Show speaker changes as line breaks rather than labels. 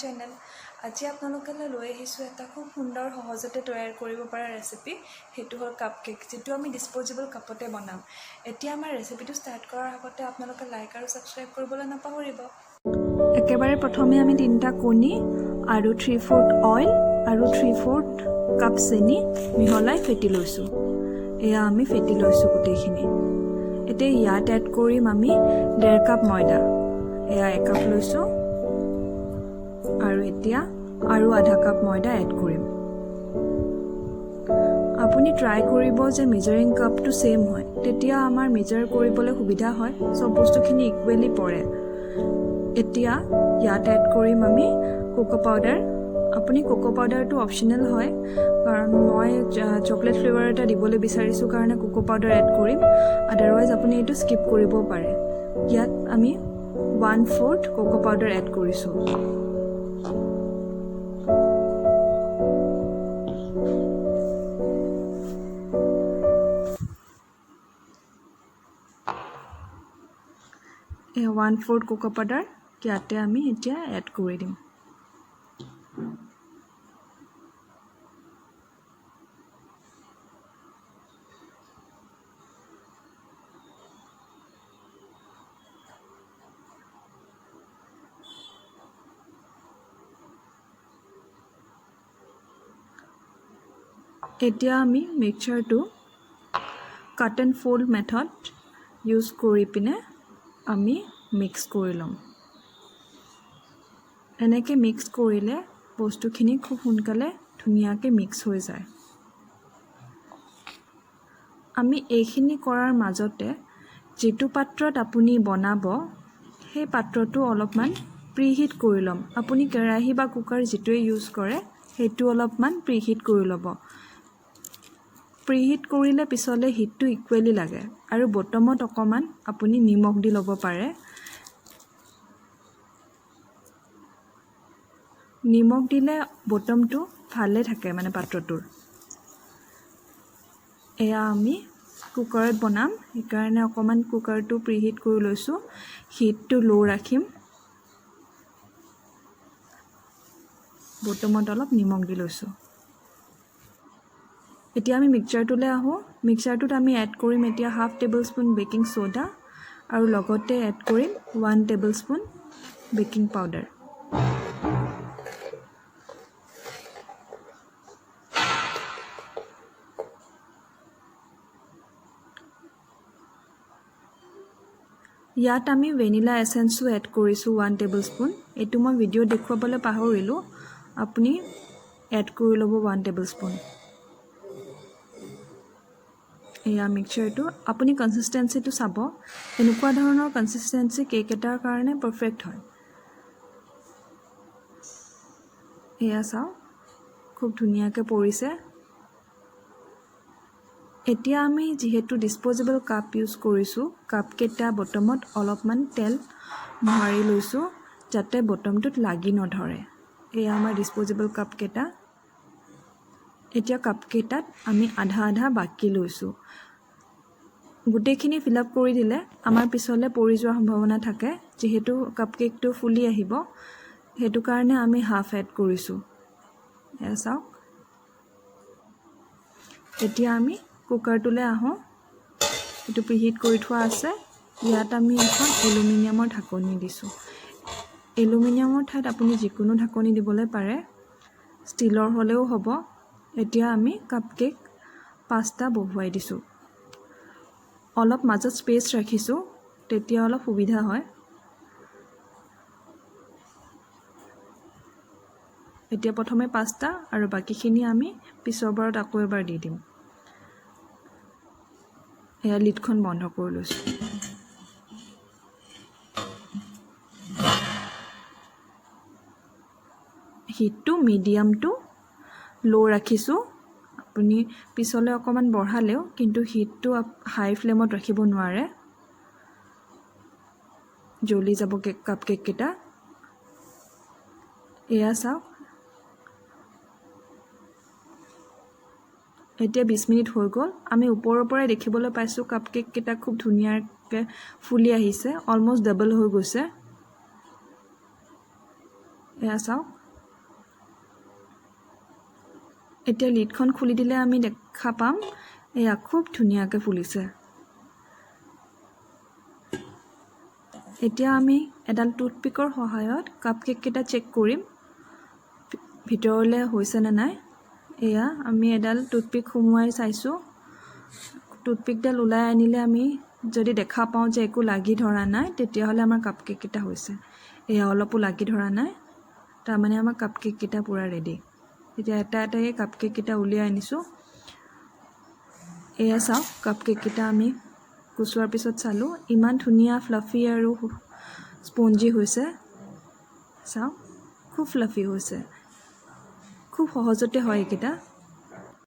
Channel. আজি আপোনালোকলৈ লৈ আহিছোঁ এটা খুব সুন্দৰ সহজতে তৈয়াৰ কৰিব পৰা ৰেচিপি। সেইটো হ'ল কাপ কেক, যিটো আমি ডিছপ'জেবল কাপতে বনাম। এতিয়া আমাৰ ৰেচিপিটো ষ্টাৰ্ট কৰাৰ আগতে আপোনালোকে লাইক আৰু ছাবস্ক্ৰাইব কৰিবলৈ নাপাহৰিব। একেবাৰে প্ৰথমে আমি 3টা কণী আৰু 3/4 অইল আৰু 3/4 কাপ চেনি মিহলাই ফেটি লৈছোঁ। এয়া আমি ফেটি লৈছোঁ গোটেইখিনি। এতিয়া ইয়াত এড কৰিম আমি 1.5 কাপ ময়দা। এয়া 1 কাপ লৈছোঁ আৰু এতিয়া আৰু আধা কাপ ময়দা এড কৰিম। আপুনি ট্ৰাই কৰিব যে মেজাৰিং কাপটো সেম হয়, তেতিয়া আমাৰ মেজাৰ কৰিবলৈ সুবিধা হয়, সব বস্তুখিনি ইকুৱেলি পৰে। এতিয়া ইয়াত এড কৰিম আমি কোকো পাউডাৰ। আপুনি কোকো পাউডাৰটো অপশ্যনেল হয়, কাৰণ মই চকলেট ফ্লেভাৰ এটা দিবলৈ বিচাৰিছোঁ কাৰণে কোকো পাউডাৰ এড কৰিম। আদাৰৱাইজ আপুনি এইটো স্কিপ কৰিব পাৰে। ইয়াত আমি 1/4 কোকো পাউডাৰ এড কৰিছোঁ। এই 1/4 কোকো পাউডাৰ ইয়াতে আমি এতিয়া এড কৰি দিম। এতিয়া আমি মিক্সচাৰটো cut and fold method use কৰি পিনে আমি মিক্স কৰি ল'ম। এনেকৈ মিক্স কৰিলে বস্তুখিনি খুব সোনকালে ধুনীয়াকৈ মিক্স হৈ যায়। আমি এইখিনি কৰাৰ মাজতে যিটো পাত্ৰত আপুনি বনাব সেই পাত্ৰটো অলপমান প্ৰিহিট কৰি ল'ম। আপুনি কেৰাহী বা কুকাৰ যিটোৱে ইউজ কৰে সেইটো অলপমান প্ৰিহিট কৰি ল'ব। প্ৰিহিট কৰিলে পিছলৈ হিটটো ইকুৱেলি লাগে। আৰু বটমত অকণমান আপুনি নিমখ দি ল'ব পাৰে। নিমখ দিলে বটমটো ভালে থাকে মানে পাত্ৰটোৰ। এয়া আমি কুকাৰত বনাম, সেইকাৰণে অকণমান কুকাৰটো প্ৰিহিট কৰি লৈছোঁ। হিটটো ল' ৰাখিম। বটমত অলপ নিমখ দি লৈছোঁ। এতিয়া আমি মিক্সচাৰটোলৈ আহোঁ। মিক্সচাৰটোত আমি এড কৰিম এতিয়া 1/2 টেবুলস্পুন বেকিং ছ'ডা আৰু লগতে এড কৰিম 1 টেবুলস্পুন বেকিং পাউডাৰ। ইয়াত আমি ভেনিলা এছেন্সো এড কৰিছোঁ 1 টেবুলস্পুন। এইটো মই ভিডিঅ' দেখুৱাবলৈ পাহৰিলোঁ, আপুনি এড কৰি ল'ব 1 টেবুলস্পুন। এয়া মিক্সচাৰটো আপুনি কনচিষ্টেঞ্চিটো চাব। এনেকুৱা ধৰণৰ কনচিষ্টেঞ্চি কেক এটাৰ কাৰণে পাৰফেক্ট হয়। এয়া চাওক খুব ধুনীয়াকৈ পৰিছে। এতিয়া আমি যিহেতু ডিছপ'জেবল কাপ ইউজ কৰিছোঁ, কাপকেইটা বটমত অলপমান তেল মোহাৰি লৈছোঁ যাতে বটমটোত লাগি নধৰে। এয়া আমাৰ ডিছপ'জেবল কাপকেইটা। এতিয়া কাপকেইটাত আমি আধা আধা বাকি লৈছোঁ। গোটেইখিনি ফিল আপ কৰি দিলে আমাৰ পিছলৈ পৰি যোৱাৰ সম্ভাৱনা থাকে, যিহেতু কাপকেকটো ফুলি আহিব, সেইটো কাৰণে আমি হাফ এড কৰিছোঁ। এয়া চাওক। এতিয়া আমি কুকাৰটোলৈ আহোঁ। এইটো প্ৰিহিট কৰি থোৱা আছে। ইয়াত আমি এখন এলুমিনিয়ামৰ ঢাকনি দিছোঁ। এলুমিনিয়ামৰ ঠাইত আপুনি যিকোনো ঢাকনি দিবলৈ পাৰে, ষ্টীলৰ হ'লেও হ'ব। এতিয়া আমি কাপকেক 5টা বহুৱাই দিছোঁ। অলপ মাজত স্পেচ ৰাখিছোঁ, তেতিয়া অলপ সুবিধা হয়। এতিয়া প্ৰথমে 5টা আৰু বাকীখিনি আমি পিছৰ বাৰত আকৌ এবাৰ দি দিম। এয়া লিডখন বন্ধ কৰি লৈছোঁ। হিটটো মিডিয়াম টু ল' ৰাখিছোঁ। আপুনি পিছলৈ অকণমান বঢ়ালেও কিন্তু হিটটো হাই ফ্লেমত ৰাখিব নোৱাৰে, জ্বলি যাব কাপকেককেইটা। এয়া চাওক। এতিয়া 20 মিনিট হৈ গ'ল। আমি ওপৰৰ পৰাই দেখিবলৈ পাইছোঁ কাপকেককেইটা খুব ধুনীয়াকৈ ফুলি আহিছে, অলমষ্ট ডাবল হৈ গৈছে। এয়া চাওক। এতিয়া লিডখন খুলি দিলে আমি দেখা পাম এয়া খুব ধুনীয়াকৈ ফুলিছে। এতিয়া আমি এডাল টুথপিকৰ সহায়ত কাপকেককেইটা চেক কৰিম ভিতৰলৈ হৈছে নে নাই। এয়া আমি এডাল টুথপিক সুমুৱাই চাইছোঁ। টুথপিকডাল ওলাই আনিলে আমি যদি দেখা পাওঁ যে একো লাগি ধৰা নাই তেতিয়াহ'লে আমাৰ কাপকেককেইটা হৈছে। এয়া অলপো লাগি ধৰা নাই, তাৰমানে আমাৰ কাপকেককেইটা পূৰা ৰেডি। এতিয়া এটা এটাকৈ কাপকেককেইটা উলিয়াই আনিছোঁ। এয়া চাওক, কাপকেককেইটা আমি গুচোৱাৰ পিছত চালোঁ, ইমান ধুনীয়া ফ্লাফি আৰু স্পঞ্জি হৈছে। চাওক, খুব ফ্লাফি হৈছে। খুব সহজতে হয় এইকেইটা।